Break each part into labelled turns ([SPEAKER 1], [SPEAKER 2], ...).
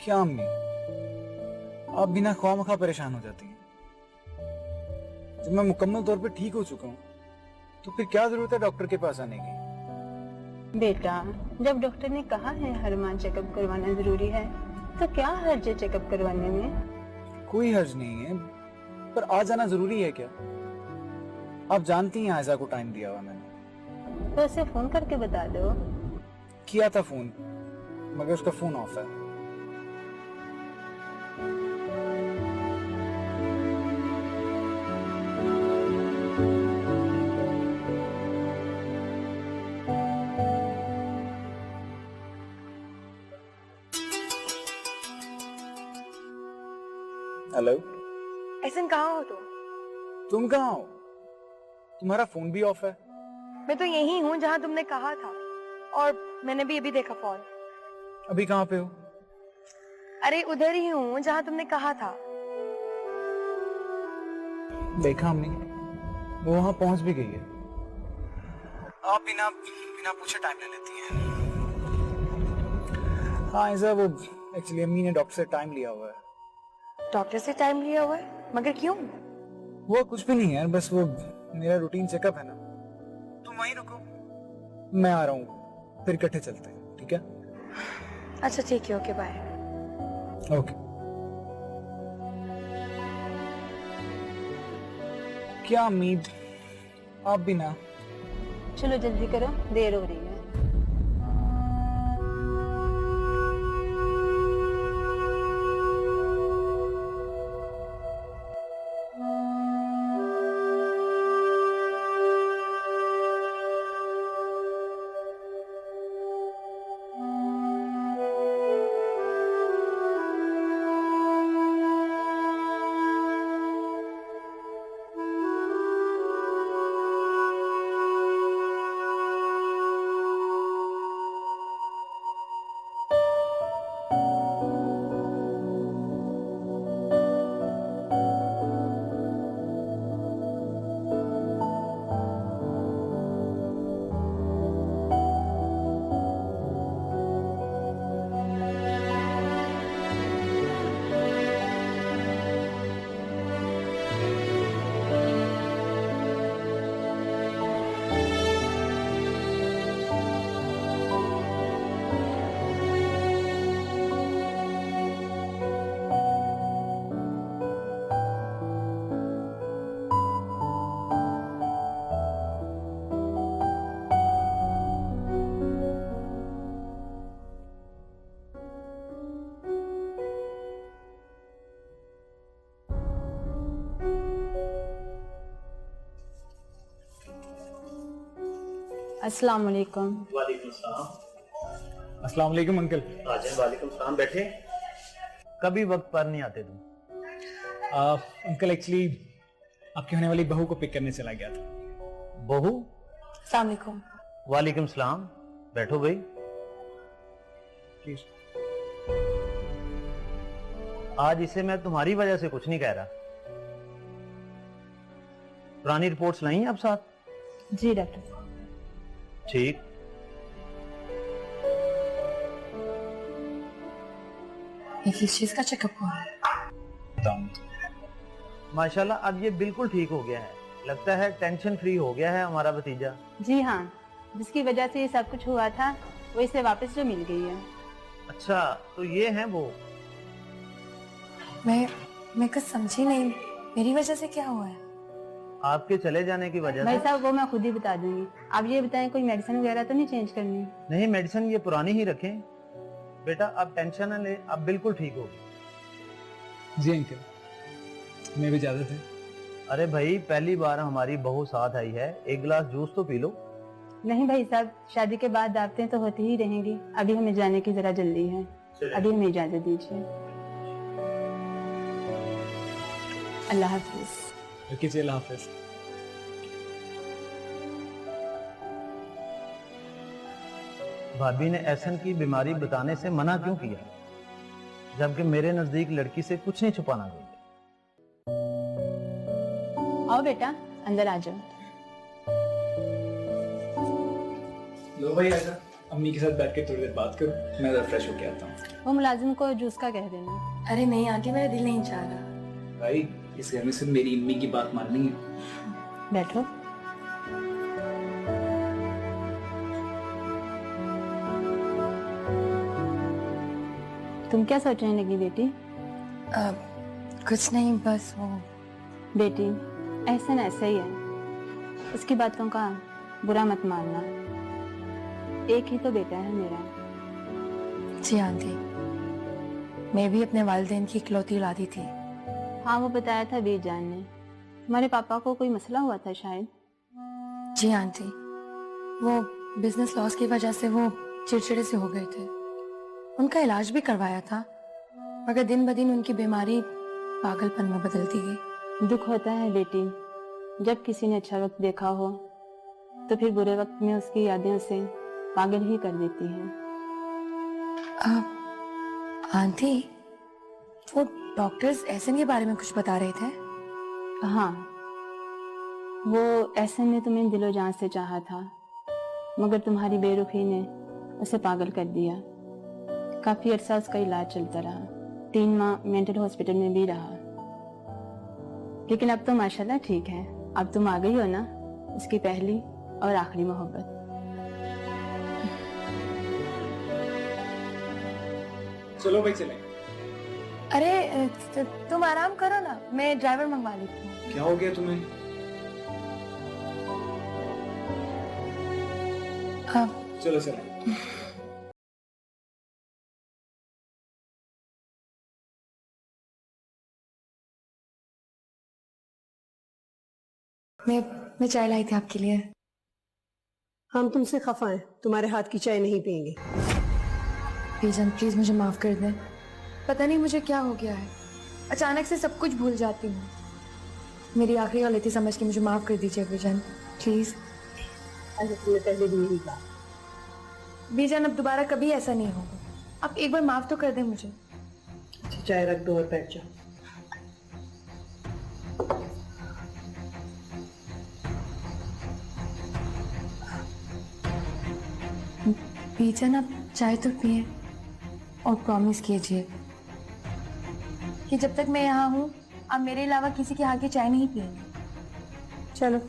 [SPEAKER 1] क्या अम्मी, आप बिना ख्वामखा परेशान हो जाती हैं? जब मैं मुकम्मल तौर पे ठीक हो चुका हूँ तो फिर क्या जरूरत है डॉक्टर के पास आने की?
[SPEAKER 2] बेटा, जब डॉक्टर ने कहा है हर माह चेकअप करवाना जरूरी है तो क्या हर्ज है चेकअप करवाने में?
[SPEAKER 1] कोई हर्ज नहीं है, पर आ जाना जरूरी है क्या? आप जानती हैं आयजा को टाइम दिया हुआ मैंने।
[SPEAKER 2] तो उसे फोन करके बता दो।
[SPEAKER 1] किया था फोन, मगर उसका फोन ऑफ है। हेलो,
[SPEAKER 3] ऐसन कहाँ हो
[SPEAKER 1] तुम कहाँ हो? तुम्हारा फोन भी ऑफ है।
[SPEAKER 3] मैं तो यही हूँ जहाँ तुमने कहा था, और मैंने भी अभी देखा फोन।
[SPEAKER 1] अभी कहाँ पे हो?
[SPEAKER 3] अरे उधर ही हूँ जहाँ तुमने कहा था।
[SPEAKER 1] देखा अम्मी, वो वहां पहुंच भी गई है। आप बिना बिना पूछे टाइम ले लेती हैं। हाँ ऐसा, वो एक्चुअली अम्मी ने डॉक्टर से टाइम लिया हुआ है।
[SPEAKER 3] डॉक्टर से टाइम लिया हुआ है? मगर क्यों?
[SPEAKER 1] वो कुछ भी नहीं है, बस वो मेरा रूटीन चेकअप है ना। तुम वहीं रुको, मैं आ रहा हूँ, फिर इकट्ठे चलते हैं, ठीक है?
[SPEAKER 3] अच्छा ठीक है, ओके बाय।
[SPEAKER 1] ओके। क्या अम्मी, आप भी ना।
[SPEAKER 2] चलो जल्दी करो, देर हो रही है। अस्सलाम वालेकुम।
[SPEAKER 4] वालेकुम सलाम।
[SPEAKER 1] अस्सलाम वालेकुम अंकल।
[SPEAKER 4] आ जाए। वालेकुम सलाम, बैठे। कभी वक्त पर नहीं आते तुम।
[SPEAKER 1] अंकल एक्चुअली आपकी होने वाली बहू को पिक करने चला गया था।
[SPEAKER 4] बहू?
[SPEAKER 3] अस्सलाम वालेकुम।
[SPEAKER 4] वालेकुम सलाम, बैठो भाई।
[SPEAKER 1] प्लीज।
[SPEAKER 4] आज इसे मैं तुम्हारी वजह से कुछ नहीं कह रहा। पुरानी रिपोर्ट्स लाई हैं आप साथ?
[SPEAKER 2] जी डॉक्टर साहब।
[SPEAKER 4] ठीक।
[SPEAKER 3] ये किस चीज का चेकअप हुआ है?
[SPEAKER 4] माशाल्लाह अब ये बिल्कुल ठीक हो गया है। लगता है टेंशन फ्री हो गया है हमारा भतीजा।
[SPEAKER 2] जी हाँ, जिसकी वजह से ये सब कुछ हुआ था वो इसे वापस जो मिल गई है।
[SPEAKER 4] अच्छा, तो ये हैं वो?
[SPEAKER 3] मैं कुछ समझी नहीं, मेरी वजह से क्या हुआ है?
[SPEAKER 4] आपके चले जाने की वजह
[SPEAKER 2] भाई
[SPEAKER 4] से?
[SPEAKER 2] साहब वो मैं खुद ही बता दूंगी। आप ये बताएं कोई मेडिसिन वगैरह तो नहीं चेंज करनी?
[SPEAKER 4] नहीं, मेडिसिन ये पुरानी ही रखें। बेटा अब टेंशन न ले, अब बिल्कुल ठीक होगी।
[SPEAKER 1] जी अंकल, मैं भी इजाजत है।
[SPEAKER 4] अरे भाई, पहली बार हमारी बहू साथ आई है, एक गिलास जूस तो पी लो।
[SPEAKER 2] नहीं भाई साहब, शादी के बाद दावतें तो होती ही रहेंगी। अभी हमें जाने की जरा जल्दी है, अभी हमें इजाजत दीजिए। अल्लाह हाफिज।
[SPEAKER 1] ओके जी, अल्लाह हाफिज।
[SPEAKER 4] भाभी ने एहसन की बीमारी बताने से मना क्यों किया, जबकि मेरे नजदीक लड़की से कुछ नहीं छुपाना चाहिए।
[SPEAKER 2] आओ बेटा, अंदर आ जाओ।
[SPEAKER 1] लो भाई आजा, अम्मी के साथ बैठ के थोड़ी देर बात करो, मैं जरा फ्रेश होके आता हूँ।
[SPEAKER 2] वो मुलाजिम को जूस का कह देना।
[SPEAKER 3] अरे नहीं आंटी, मेरा दिल नहीं चाह रहा।
[SPEAKER 1] भाई इस घर में सिर्फ मेरी अम्मी की बात माननी है।
[SPEAKER 2] बैठो। तुम क्या सोचने लगी बेटी?
[SPEAKER 3] कुछ नहीं, बस वो।
[SPEAKER 2] बेटी ऐसा न ऐसा ही है, उसकी बातों का बुरा मत मानना। एक ही तो बेटा है मेरा।
[SPEAKER 3] जी आंटी, मैं भी अपने वालिदैन की इकलौती औलादी थी।
[SPEAKER 2] हाँ, वो बताया था बीरजान ने। तुम्हारे पापा को कोई मसला हुआ था शायद।
[SPEAKER 3] जी आंटी, वो बिजनेस लॉस की वजह से वो चिड़चिड़े से हो गए थे। उनका इलाज भी करवाया था, मगर दिन ब दिन उनकी बीमारी पागलपन में बदलती गई।
[SPEAKER 2] दुख होता है बेटी, जब किसी ने अच्छा वक्त देखा हो तो फिर बुरे वक्त में उसकी यादें उसे पागल ही कर देती हैं।
[SPEAKER 3] आंटी, वो डॉक्टर्स एहसन के बारे में कुछ बता रहे थे।
[SPEAKER 2] हाँ, वो एहसन ने तुम्हें दिलो जान से चाहा था, मगर तुम्हारी बेरुखी ने उसे पागल कर दिया। काफी अरसा उसका इलाज चलता रहा, 3 माह मेंटल हॉस्पिटल में भी रहा, लेकिन अब तो माशाल्लाह ठीक है। अब तुम आ गई हो ना, उसकी पहली और आखिरी मोहब्बत।
[SPEAKER 1] चलो भाई चलें।
[SPEAKER 3] अरे तुम आराम करो ना, मैं ड्राइवर मंगवा लेती हूँ।
[SPEAKER 1] क्या हो गया तुम्हें? चलो चलें।
[SPEAKER 3] मैं चाय लाई थी आपके लिए।
[SPEAKER 5] हम तुमसे खफा हैं, तुम्हारे हाथ की चाय नहीं पियेंगे।
[SPEAKER 3] बेजान प्लीज मुझे माफ कर दें। पता नहीं मुझे क्या हो गया है, अचानक से सब कुछ भूल जाती हूँ। मेरी आखिरी गलती समझ के मुझे माफ कर दीजिए बेजान, प्लीज।
[SPEAKER 5] अरे तुमने पहले भी यही कहा।
[SPEAKER 3] बेजान अब दोबारा कभी ऐसा नहीं होगा, आप एक बार माफ तो कर दें मुझे।
[SPEAKER 5] अच्छा चाय रख दो और बैठ जाओ।
[SPEAKER 3] बेजान आप चाय तो पिए और प्रॉमिस कीजिए कि जब तक मैं यहाँ हूँ आप मेरे अलावा किसी के हाथ की चाय नहीं पिएंगे।
[SPEAKER 5] चलो,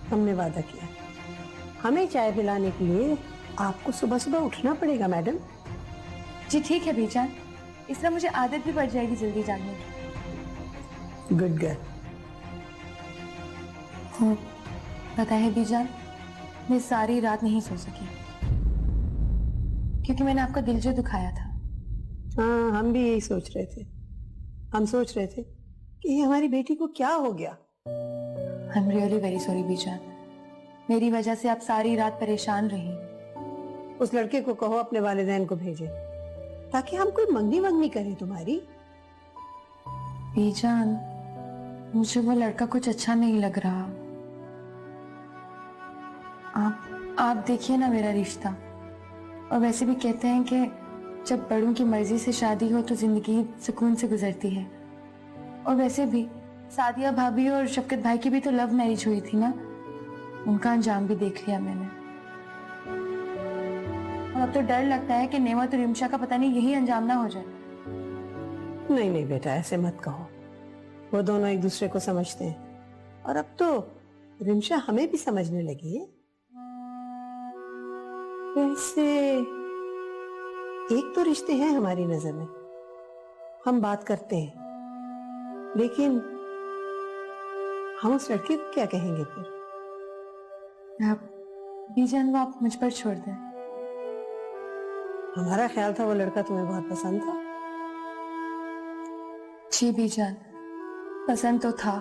[SPEAKER 5] हमने वादा किया। हमें चाय पिलाने के लिए आपको सुबह सुबह उठना पड़ेगा मैडम।
[SPEAKER 3] जी ठीक है बेजान, इस तरह मुझे आदत भी पड़ जाएगी जल्दी जागने की।
[SPEAKER 5] Good girl.
[SPEAKER 3] हाँ, पता है बेजान, मैं सारी रात नहीं सो सकी क्योंकि मैंने आपका दिल जो दुखाया था।
[SPEAKER 5] हाँ, हम भी यही सोच रहे थे। हम सोच रहे थे कि हमारी बेटी को क्या हो गया।
[SPEAKER 3] I am really very sorry बेजान, मेरी वजह से आप सारी रात परेशान रही।
[SPEAKER 5] उस लड़के को कहो अपने वालिदैन को भेजे ताकि हम कोई मंगनी करें तुम्हारी।
[SPEAKER 3] बेजान, मुझे वो लड़का कुछ अच्छा नहीं लग रहा। आप देखिए ना मेरा रिश्ता। और वैसे भी कहते हैं कि जब बड़ों की मर्जी से शादी हो तो जिंदगी सुकून से गुजरती है। और वैसे भी सादिया भाभी और शफकत भाई की भी तो लव मैरिज हुई थी ना, उनका अंजाम भी देख लिया मैंने। और अब तो डर लगता है कि नेमत और रिमशा का पता नहीं यही अंजाम ना हो जाए।
[SPEAKER 5] नहीं नहीं बेटा, ऐसे मत कहो। वो दोनों एक दूसरे को समझते हैं और अब तो रिमशा हमें भी समझने लगी है। वैसे एक तो रिश्ते हैं हमारी नजर में, हम बात करते हैं, लेकिन हम उस लड़के को क्या कहेंगे फिर?
[SPEAKER 3] आप बीजान, वो आप मुझ पर छोड़ दें।
[SPEAKER 5] हमारा ख्याल था वो लड़का तुम्हें बहुत पसंद था।
[SPEAKER 3] जी बीजान, पसंद तो था,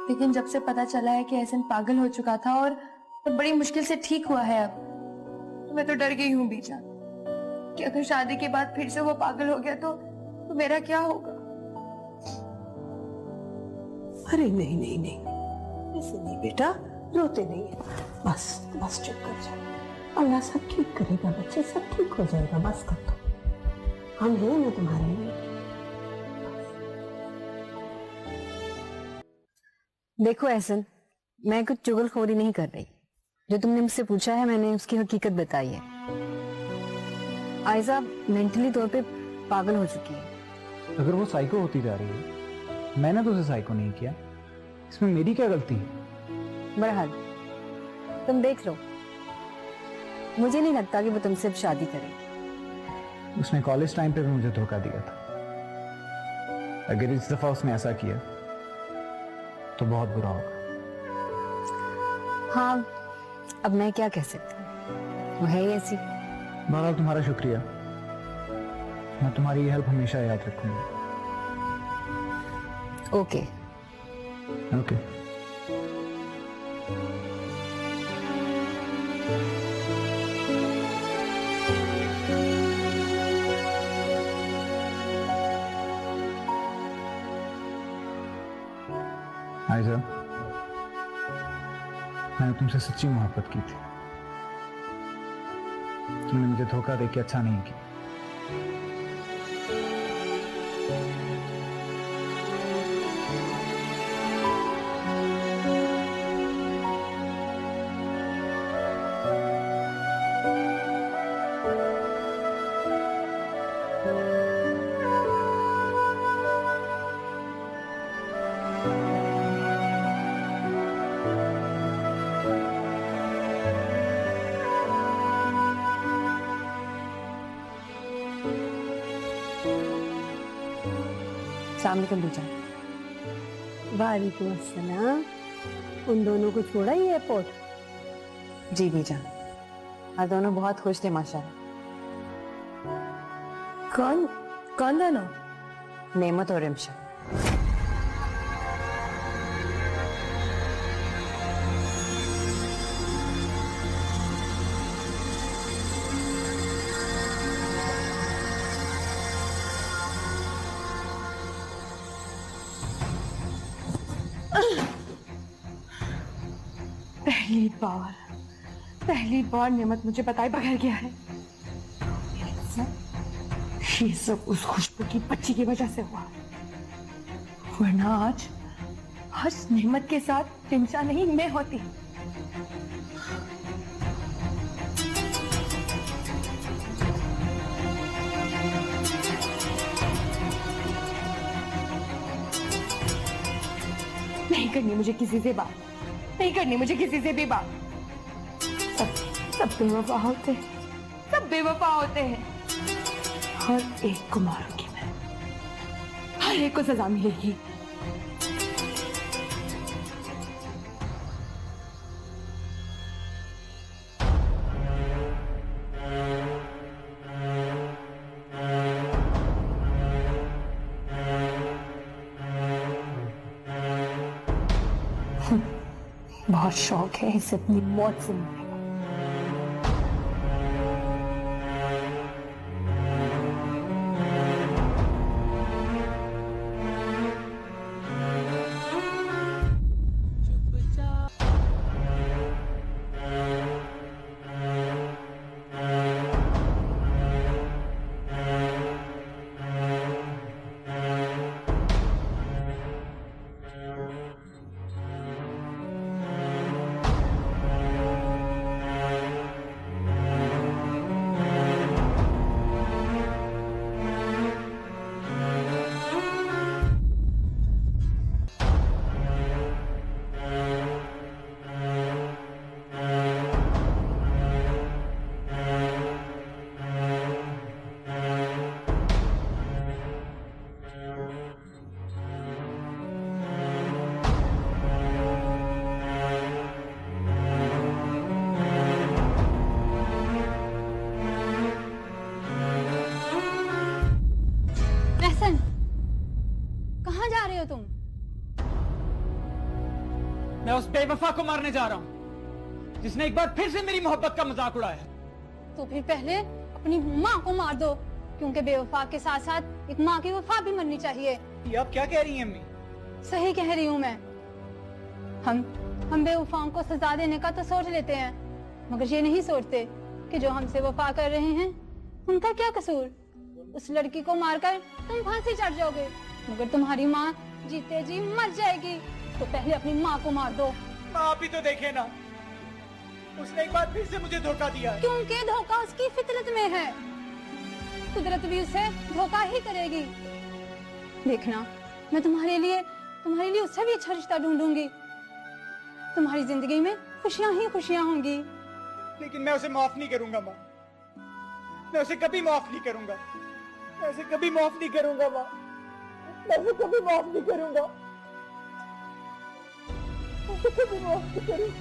[SPEAKER 3] लेकिन जब से पता चला है कि एहसन पागल हो चुका था और तो बड़ी मुश्किल से ठीक हुआ है अब, तो मैं तो डर गई हूँ बीजान कि अगर शादी के बाद फिर से वो पागल हो गया तो मेरा क्या होगा।
[SPEAKER 5] अरे नहीं नहीं नहीं, ऐसे नहीं बेटा, रोते नहीं है। बस बस चुप कर जाओ, अल्लाह सब ठीक करेगा बच्चे, सब ठीक हो जाएगा। बस कर दो, हम हैं ना तुम्हारे लिए।
[SPEAKER 6] देखो एहसन, मैं कुछ चुगलखोरी नहीं कर रही। जो तुमने मुझसे पूछा है मैंने उसकी हकीकत बताई है। आयजा मेंटली तौर पे पागल हो चुकी है।
[SPEAKER 1] अगर वो साइको होती जा रही है, मैंने तो उसे साइको नहीं किया, इसमें मेरी क्या गलती है?
[SPEAKER 6] बहरहाल तुम देख लो, मुझे नहीं लगता कि वो तुमसे अब शादी करे।
[SPEAKER 1] उसने कॉलेज टाइम पे भी मुझे धोखा दिया था। अगर इस दफा उसने ऐसा किया तो बहुत बुरा होगा।
[SPEAKER 6] हाँ, अब मैं क्या कह सकती हूँ, वो है ही ऐसी।
[SPEAKER 1] बहरहाल तुम्हारा शुक्रिया, मैं तुम्हारी ये हेल्प हमेशा याद रखूंगा।
[SPEAKER 6] ओके।
[SPEAKER 1] ओके। आयजा, मैंने तुमसे सच्ची मोहब्बत की थी। तुमने मुझे धोखा देके अच्छा नहीं किया।
[SPEAKER 6] अस्सलाम वालेकुम बीजा।
[SPEAKER 5] वालेकुम अस्सलाम। उन दोनों को छोड़ा ही एयरपोर्ट?
[SPEAKER 6] जी बीजा, और दोनों बहुत खुश थे माशाल्लाह।
[SPEAKER 5] कौन कौन दोनों?
[SPEAKER 6] नेमत और रिमशा।
[SPEAKER 3] पहली बार नेमत मुझे बताए बगैर गया है। ये सब उस खुशबू की बच्ची की वजह से हुआ, वरना आज नेमत के साथ रिमशा नहीं मैं होती। नहीं करनी मुझे किसी से बात, नहीं करनी मुझे किसी से भी बात। सब बेवफा होते हैं, सब बेवफा होते हैं। हर एक को मारूंगी मैं, हर एक को सजा मिलेगी। बहुत शौक है इसे अपनी मौत से मिलने का।
[SPEAKER 1] मैं उस बेवफा को मारने जा रहा हूँ जिसने एक बार फिर से मेरी मोहब्बत का मजाक उड़ाया।
[SPEAKER 7] तो फिर पहले अपनी माँ को मार दो, क्योंकि बेवफा के साथ साथ एक माँ की वफा भी मरनी चाहिए।
[SPEAKER 1] ये आप क्या कह रही हैं अम्मी?
[SPEAKER 7] सही कह रही हूँ मैं। हम बेवफाओं को सजा देने का तो सोच लेते हैं, मगर ये नहीं सोचते कि जो हमसे वफा कर रहे हैं उनका क्या कसूर। उस लड़की को मारकर तुम फांसी चढ़ जाओगे, मगर तुम्हारी माँ जीते जी मर जाएगी। तो पहले अपनी माँ को मार दो।
[SPEAKER 1] आप ही तो देखे ना, उसने एक बार फिर से मुझे धोखा दिया है।
[SPEAKER 7] क्योंकि धोखा उसकी फितरत में है। कुदरत भी उसे धोखा ही करेगी। देखना, मैं तुम्हारे लिए उससे भी अच्छा रिश्ता ढूंढूंगी। तुम्हारी जिंदगी में खुशियां ही खुशियां होंगी।
[SPEAKER 1] लेकिन मैं उसे माफ नहीं करूंगा माँ, मैं उसे कभी माफ नहीं करूंगा, मैं उसे कभी माफ नहीं करूंगा माँ, मैं उसे कभी माफ नहीं करूंगा, मैं उसे कभी माफ नहीं करूंगा।